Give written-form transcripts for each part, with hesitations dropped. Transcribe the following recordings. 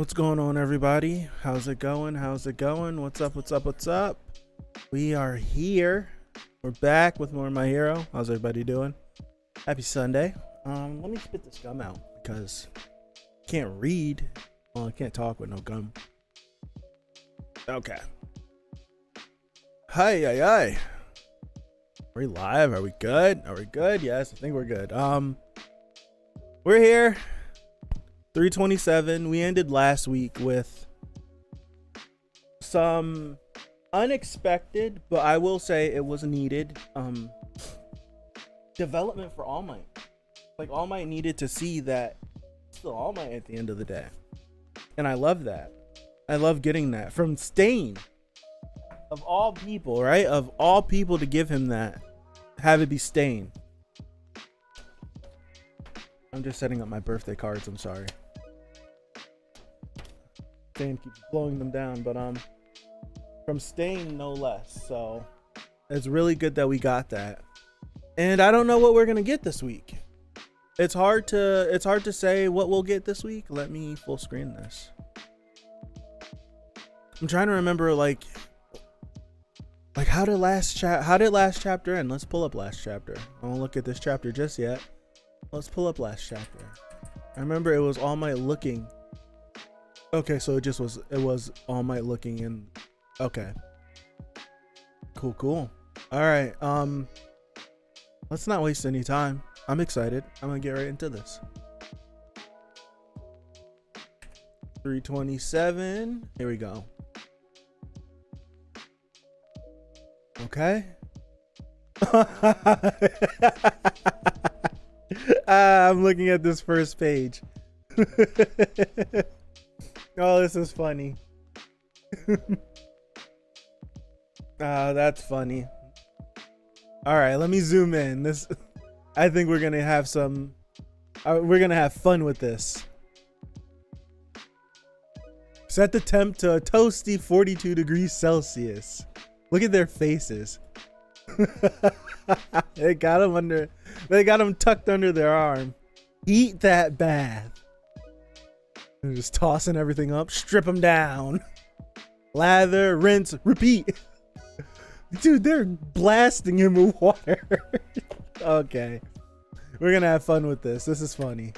What's going on, everybody? How's it going? What's up? We are here. We're back with more of My Hero. How's everybody doing? Happy Sunday. Let me spit this gum out because I can't read. Well, I can't talk with no gum. Okay. Hi. Are we live? Are we good? Yes, I think we're good. We're here. 327. We ended last week with some unexpected, but I will say it was needed, development for All Might. Like, All Might needed to see that it's still All Might at the end of the day. And I love that. I love getting that from Stain. Of all people, right? Of all people to give him that, have it be Stain. I'm just setting up my birthday cards, I'm sorry. Stain keeps blowing them down, but from Stain no less. So it's really good that we got that. And I don't know what we're gonna get this week. It's hard to say what we'll get this week. Let me full screen this. I'm trying to remember like how did last chapter end? Let's pull up last chapter. I won't look at this chapter just yet. Let's pull up last chapter. I remember it was All Might looking. Okay, so it was All Might looking in. Okay. Cool. All right. Let's not waste any time. I'm excited. I'm gonna get right into this. 327. Here we go. Okay. I'm looking at this first page. Oh, this is funny. That's funny. All right, let me zoom in. I think we're gonna have fun with this. Set the temp to a toasty 42 degrees Celsius. Look at their faces. They got them tucked under their arm. Heat that bath. They're just tossing everything up. Strip them down. Lather, rinse, repeat. Dude, they're blasting him with water. Okay. We're gonna have fun with this. This is funny.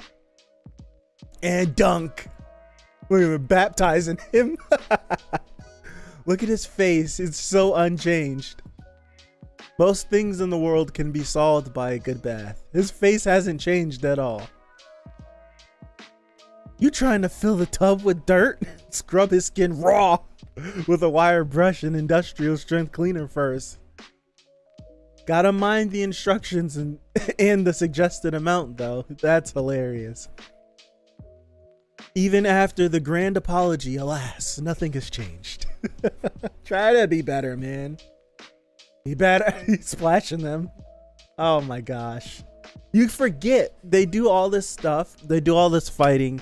And dunk. We're baptizing him. Look at his face. It's so unchanged. Most things in the world can be solved by a good bath. His face hasn't changed at all. You trying to fill the tub with dirt? Scrub his skin raw with a wire brush and industrial strength cleaner first. Gotta mind the instructions and the suggested amount though. That's hilarious. Even after the grand apology, alas, nothing has changed. Try to be better, man. Be better. He's splashing them. Oh my gosh. You forget they do all this stuff. They do all this fighting.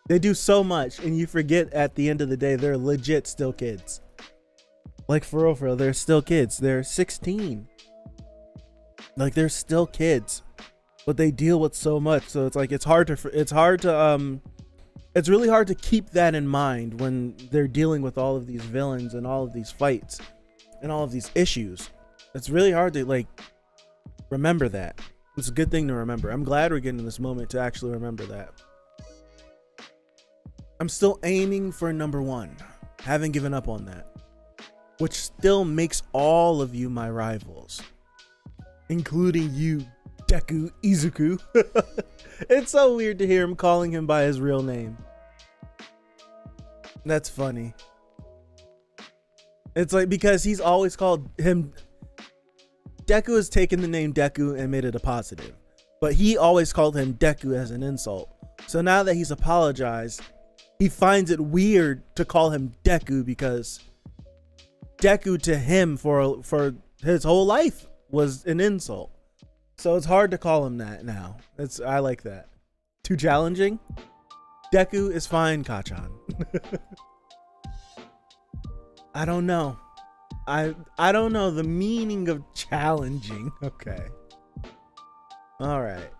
They do so much, and you forget at the end of the day, they're legit still kids. Like, for real, they're still kids. They're 16. Like, they're still kids, but they deal with so much. So it's like, it's really hard to keep that in mind when they're dealing with all of these villains and all of these fights and all of these issues. It's really hard to like remember that. It's a good thing to remember. I'm glad we're getting this moment to actually remember that. I'm still aiming for number 1. Haven't given up on that. Which still makes all of you my rivals. Including you, Deku Izuku. It's so weird to hear him calling him by his real name. That's funny. It's like, because he's always called him... Deku has taken the name Deku and made it a positive. But he always called him Deku as an insult. So now that he's apologized... He finds it weird to call him Deku because Deku to him for his whole life was an insult. So it's hard to call him that now. I like that. Too challenging? Deku is fine, Kachan. I don't know. I don't know the meaning of challenging. Okay. All right.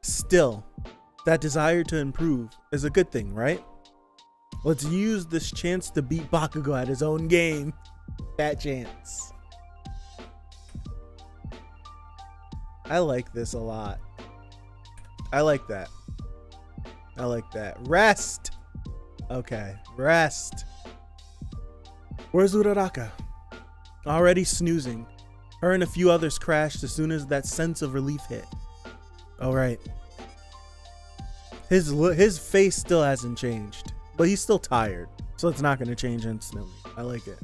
Still, That desire to improve is a good thing, right? Let's use this chance to beat Bakugo at his own game. That chance. I like this a lot. I like that. I like that. Rest! Okay, rest. Where's Uraraka? Already snoozing. Her and a few others crashed as soon as that sense of relief hit. Alright. His face still hasn't changed, but he's still tired, so it's not going to change instantly. I like it.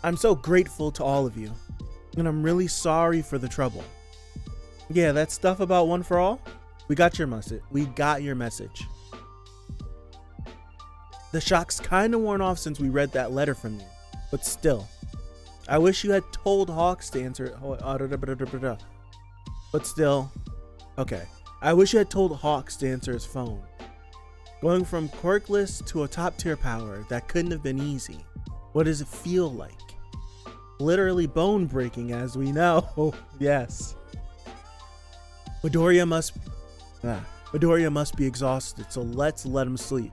I'm so grateful to all of you, and I'm really sorry for the trouble. Yeah, that stuff about One for All? We got your message. The shock's kind of worn off since we read that letter from you, but still. I wish you had told Hawks to answer. But still. Okay. I wish you had told Hawks to answer his phone. Going from quirkless to a top tier power, that couldn't have been easy. What does it feel like? Literally bone breaking, as we know. Yes. Midoriya must be exhausted, so let's let him sleep.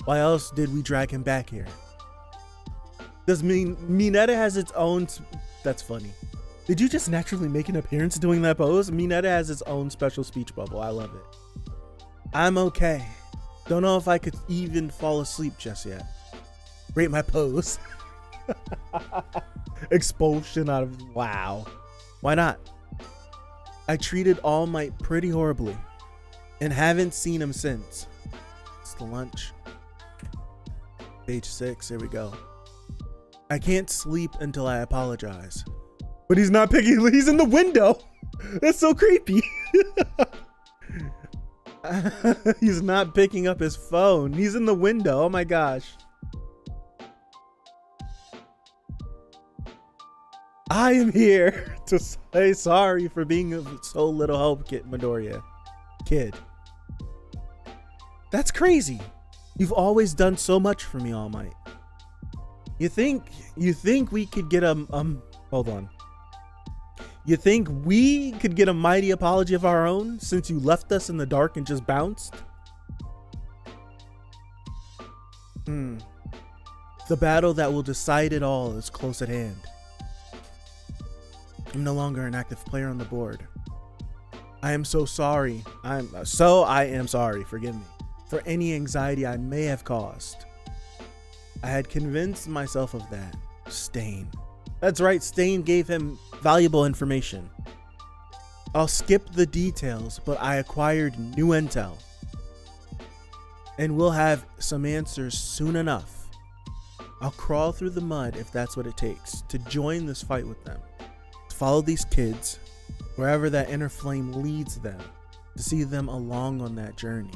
Why else did we drag him back here? Does Mineta has its own... That's funny. Did you just naturally make an appearance doing that pose? Mineta has its own special speech bubble. I love it. I'm okay. Don't know if I could even fall asleep just yet. Rate my pose. Expulsion out of... Wow. Why not? I treated All Might pretty horribly and haven't seen him since. It's the lunch. Page 6. Here we go. I can't sleep until I apologize. But he's not picking. He's in the window. That's so creepy. He's not picking up his phone. He's in the window. Oh my gosh. I am here to say sorry for being of so little help, Midoriya. Kid. That's crazy. You've always done so much for me, All Might. You think we could get a hold on. You think we could get a mighty apology of our own since you left us in the dark and just bounced? The battle that will decide it all is close at hand. I'm no longer an active player on the board. I am so sorry. I am sorry, forgive me, for any anxiety I may have caused. I had convinced myself of that. Stain. That's right, Stain gave him valuable information. I'll skip the details, but I acquired new intel. And we'll have some answers soon enough. I'll crawl through the mud if that's what it takes to join this fight with them. To follow these kids, wherever that inner flame leads them, to see them along on that journey.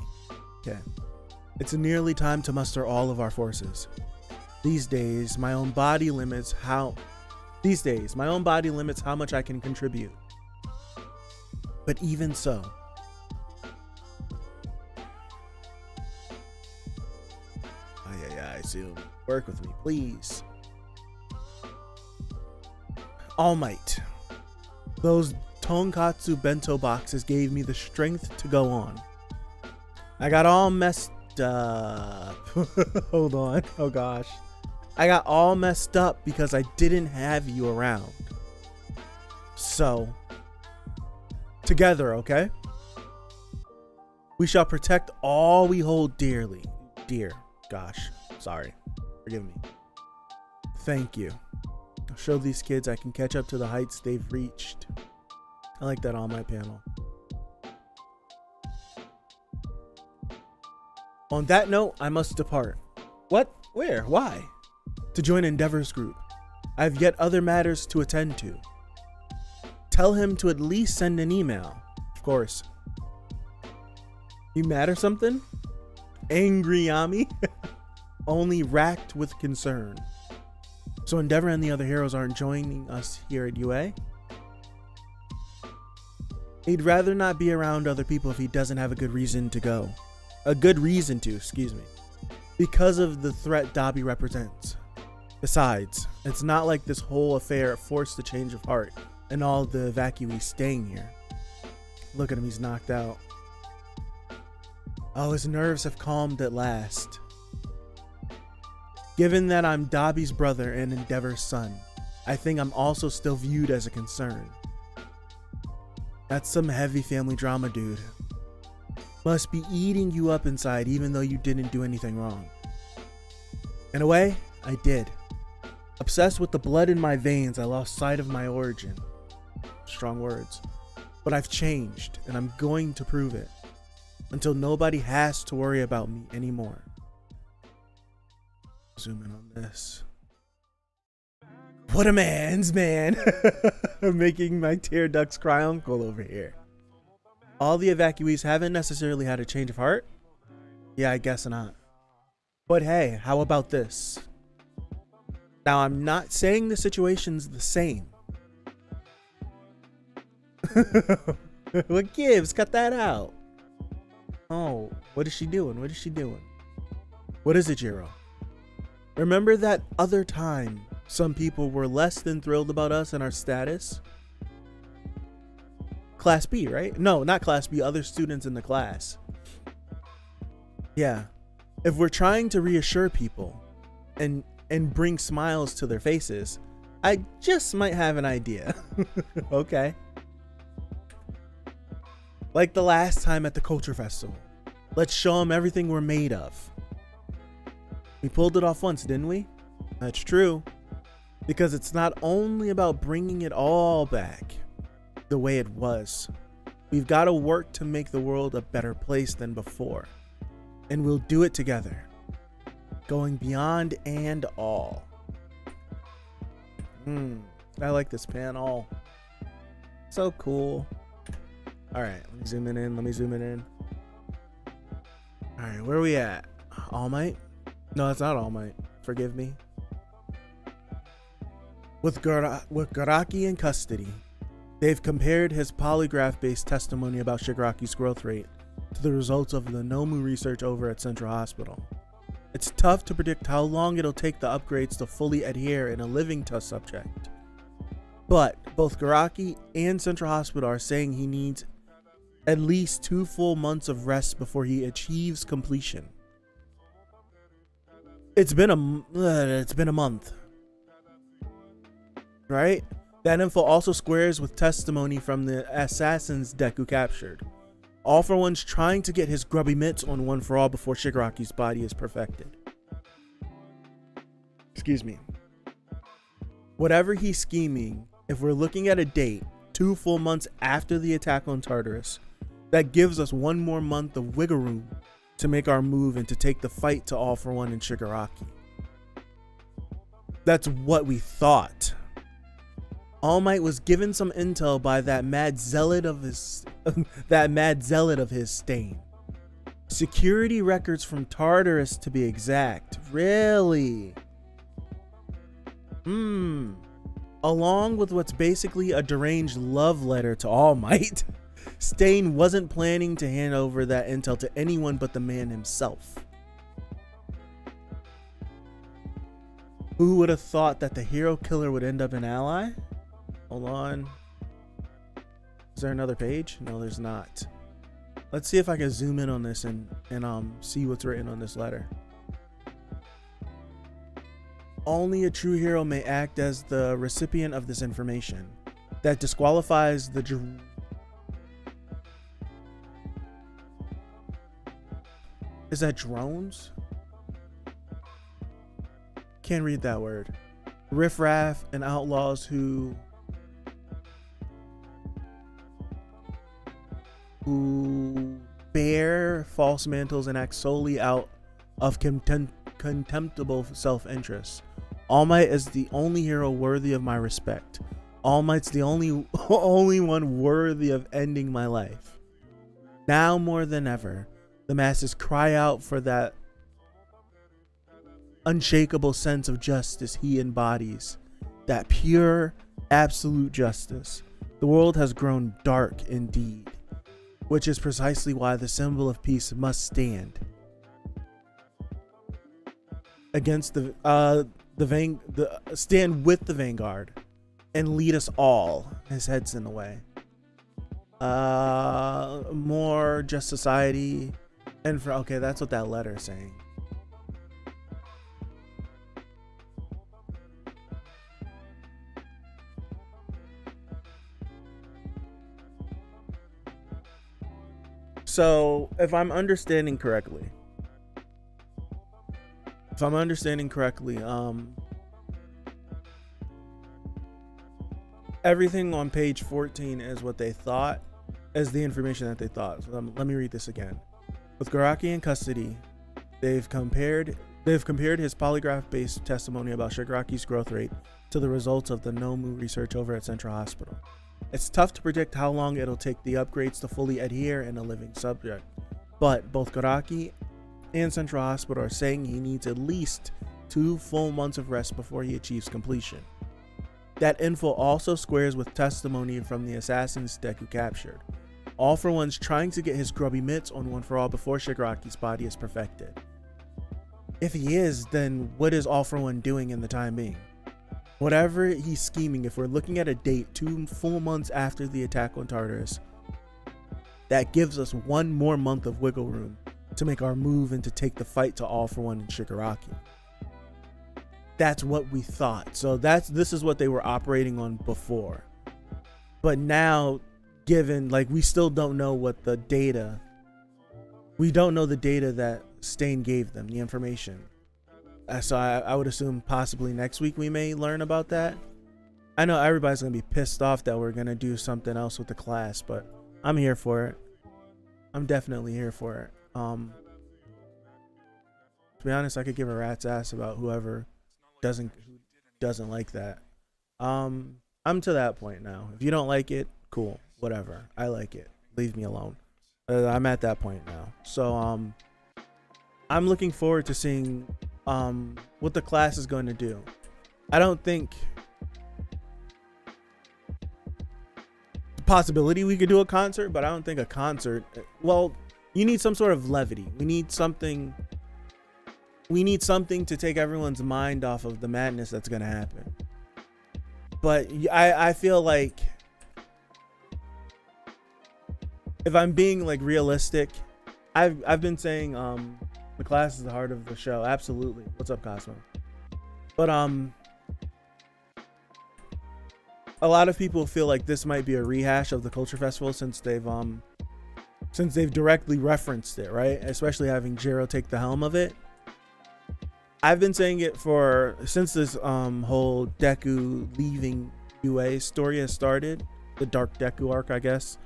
Okay. It's nearly time to muster all of our forces. These days, my own body limits how much I can contribute. But even so, I assume. Work with me, please. All Might. Those tonkatsu bento boxes gave me the strength to go on. I got all messed up. Hold on. Oh gosh. I got all messed up because I didn't have you around. So, together, okay? We shall protect all we hold dearly. Dear. Gosh. Sorry. Forgive me. Thank you. I'll show these kids I can catch up to the heights they've reached. I like that on my panel. On that note, I must depart. What? Where? Why? To join Endeavor's group. I have yet other matters to attend to. Tell him to at least send an email. Of course. You mad or something? Angry Yami? Only racked with concern. So Endeavor and the other heroes aren't joining us here at UA? He'd rather not be around other people if he doesn't have a good reason to go. Excuse me. Because of the threat Dabi represents. Besides, it's not like this whole affair forced a change of heart and all the evacuees staying here. Look at him, he's knocked out. Oh, his nerves have calmed at last. Given that I'm Dobby's brother and Endeavor's son, I think I'm also still viewed as a concern. That's some heavy family drama, dude. Must be eating you up inside even though you didn't do anything wrong. In a way, I did. Obsessed with the blood in my veins, I lost sight of my origin. Strong words. But I've changed, and I'm going to prove it. Until nobody has to worry about me anymore. Zoom in on this. What a man's man. Making my tear ducts cry uncle over here. All the evacuees haven't necessarily had a change of heart? Yeah, I guess not. But hey, how about this? Now, I'm not saying the situation's the same. What gives? Cut that out. Oh, what is she doing? What is she doing? What is it, Jiro? Remember that other time some people were less than thrilled about us and our status? Class B, right? No, not Class B, other students in the class. Yeah. If we're trying to reassure people and bring smiles to their faces, I just might have an idea. Okay. Like the last time at the Culture Festival. Let's show them everything we're made of. We pulled it off once, didn't we? That's true. Because it's not only about bringing it all back the way it was. We've got to work to make the world a better place than before. And we'll do it together. Going beyond and all. I like this panel. So cool. Alright, let me zoom it in. Alright, where are we at? All Might? No, it's not All Might. Forgive me. With Garaki in custody, they've compared his polygraph-based testimony about Shigaraki's growth rate to the results of the Nomu research over at Central Hospital. It's tough to predict how long it'll take the upgrades to fully adhere in a living test subject. But both Garaki and Central Hospital are saying he needs at least 2 full months of rest before he achieves completion. It's been a month. Right? That info also squares with testimony from the assassins Deku captured. All for One's trying to get his grubby mitts on One for All before Shigaraki's body is perfected. Excuse me. Whatever he's scheming, if we're looking at a date 2 full months after the attack on Tartarus, that gives us 1 more month of wiggle room to make our move and to take the fight to All for One and Shigaraki. That's what we thought. All Might was given some intel by that mad zealot of his stain. Security records from Tartarus, to be exact. Really? Along with what's basically a deranged love letter to All Might. Stain wasn't planning to hand over that intel to anyone but the man himself. Who would have thought that the hero killer would end up an ally? Hold on. Is there another page? No, there's not. Let's see if I can zoom in on this and see what's written on this letter. Only a true hero may act as the recipient of this information. That disqualifies the Is that drones? Can't read that word. Riffraff and outlaws who bear false mantles and act solely out of contemptible self-interest. All Might is the only hero worthy of my respect. All Might's the only one worthy of ending my life. Now more than ever, the masses cry out for that unshakable sense of justice he embodies. That pure, absolute justice. The world has grown dark indeed, which is precisely why the symbol of peace must stand against stand with the vanguard and lead us all. His head's in the way. More just society And for, okay, that's what that letter is saying. So if I'm understanding correctly, everything on page 14 is what they thought, is the information that they thought. So let me read this again. With Garaki in custody, they've compared his polygraph-based testimony about Shigaraki's growth rate to the results of the Nomu research over at Central Hospital. It's tough to predict how long it'll take the upgrades to fully adhere in a living subject, but both Garaki and Central Hospital are saying he needs at least 2 full months of rest before he achieves completion. That info also squares with testimony from the assassins Deku captured. All for One's trying to get his grubby mitts on One for All before Shigaraki's body is perfected. If he is, then what is All for One doing in the time being? Whatever he's scheming, if we're looking at a date 2 full months after the attack on Tartarus, that gives us 1 more month of wiggle room to make our move and to take the fight to All for One and Shigaraki. That's what we thought. So this is what they were operating on before. But now, given, like, we still don't know what the data, we don't know the data that Stain gave them, the information. So I would assume possibly next week we may learn about that. I know everybody's going to be pissed off that we're going to do something else with the class, but I'm here for it. I'm definitely here for it. To be honest, I could give a rat's ass about whoever doesn't like that. I'm to that point now. If you don't like it, cool, whatever. I like it. Leave me alone. I'm at that point now. So I'm looking forward to seeing what the class is going to do. I don't think possibility we could do a concert, but I don't think a concert, well, you need some sort of levity. We need something to take everyone's mind off of the madness that's going to happen. But I feel like if I'm being like realistic, I've been saying the class is the heart of the show. Absolutely. What's up, Cosmo? But a lot of people feel like this might be a rehash of the Culture Festival since they've directly referenced it, right? Especially having Jiro take the helm of it. I've been saying it since this whole Deku leaving UA story has started, the Dark Deku arc, I guess.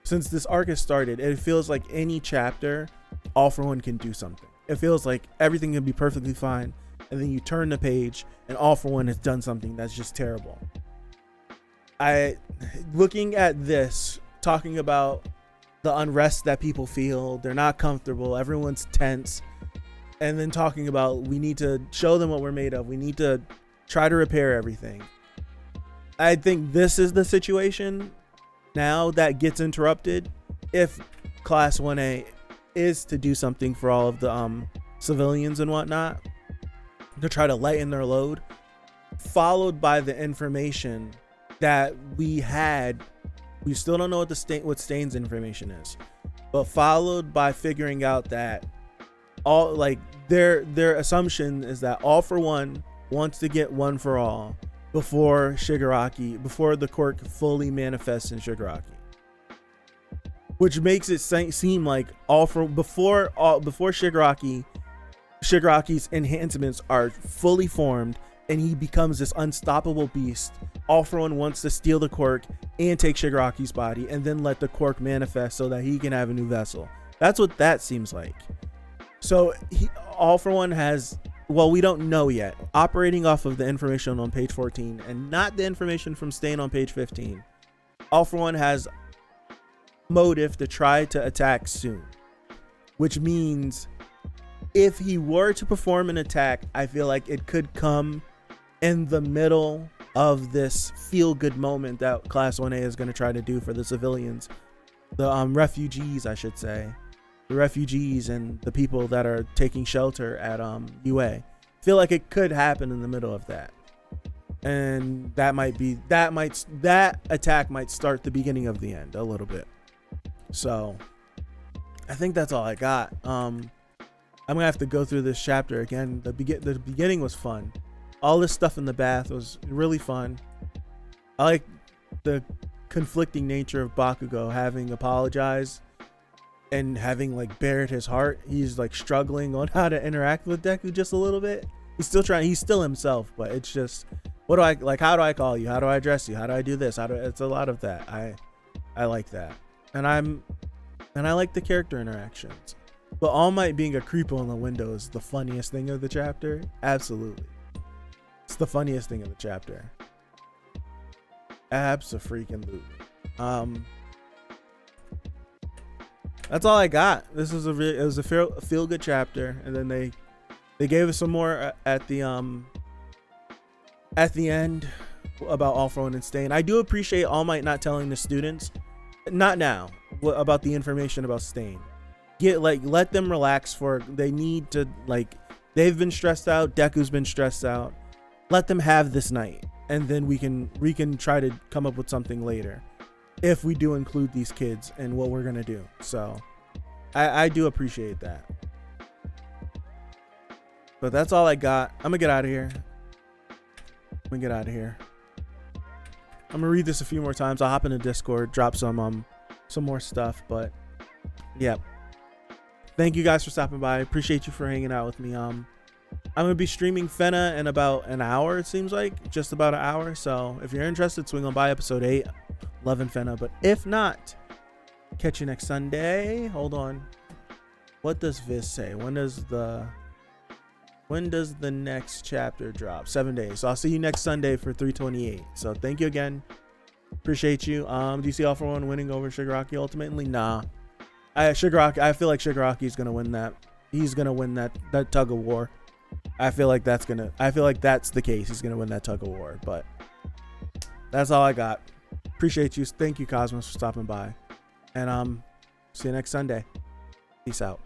Since this arc has started, it feels like any chapter, All for One can do something. It feels like everything can be perfectly fine, and then you turn the page, and All for One has done something that's just terrible. Looking at this, talking about the unrest that people feel, they're not comfortable, everyone's tense, and then talking about we need to show them what we're made of, we need to try to repair everything. I think this is the situation now that gets interrupted if Class 1A is to do something for all of the civilians and whatnot, to try to lighten their load, followed by the information that we had. We still don't know what Stain's information is, but followed by figuring out that all, like, their assumption is that All for One wants to get One for All before the quirk fully manifests in Shigaraki, which makes it seem like before Shigaraki's enhancements are fully formed and he becomes this unstoppable beast, All for One wants to steal the quirk and take Shigaraki's body and then let the quirk manifest so that he can have a new vessel. That's what that seems like. So All for One has, well, we don't know yet, operating off of the information on page 14 and not the information from Stain on page 15, All for One has motive to try to attack soon, which means if he were to perform an attack, I feel like it could come in the middle of this feel-good moment that Class 1A is going to try to do for the civilians, the refugees, I should say, the refugees and the people that are taking shelter at UA. Feel like it could happen in the middle of that, and that attack might start the beginning of the end a little bit. So I think that's all I got. I'm gonna have to go through this chapter again. The beginning was fun. All this stuff in the bath was really fun. I like the conflicting nature of Bakugo having apologized and having like bared his heart. He's like struggling on how to interact with Deku just a little bit. He's still trying. He's still himself, but it's just, what do I like? How do I call you? How do I address you? How do I do this? It's a lot of that. I like that, and I like the character interactions. But All Might being a creepo in the window is the funniest thing of the chapter. Absolutely, it's the funniest thing of the chapter. Abso-freaking-lutely. That's all I got. This is it was a feel good chapter, and then they gave us some more at the end about All For One and Stain. I do appreciate All Might not telling the students, not now, about the information about Stain. Let them relax they need to, like, they've been stressed out, Deku's been stressed out. Let them have this night, and then we can try to come up with something later if we do include these kids and what we're gonna do. So I do appreciate that. But that's all I got. I'm gonna get out of here. I'm gonna read this a few more times. I'll hop into Discord, drop some more stuff. But yeah, thank you guys for stopping by. Appreciate you for hanging out with me. I'm gonna be streaming Fena in about an hour. It seems like just about an hour. So if you're interested, swing on by episode 8. Loving Fena. But if not, catch you next Sunday. Hold on. What does Viz say? When does the next chapter drop? 7 days. So I'll see you next Sunday for 328. So thank you again. Appreciate you. Do you see All For One winning over Shigaraki ultimately? Nah. I feel like Shigaraki's gonna win that. He's gonna win that tug of war. I feel like that's the case. He's gonna win that tug of war. But that's all I got. Appreciate you. Thank you, Cosmos, for stopping by. And see you next Sunday. Peace out.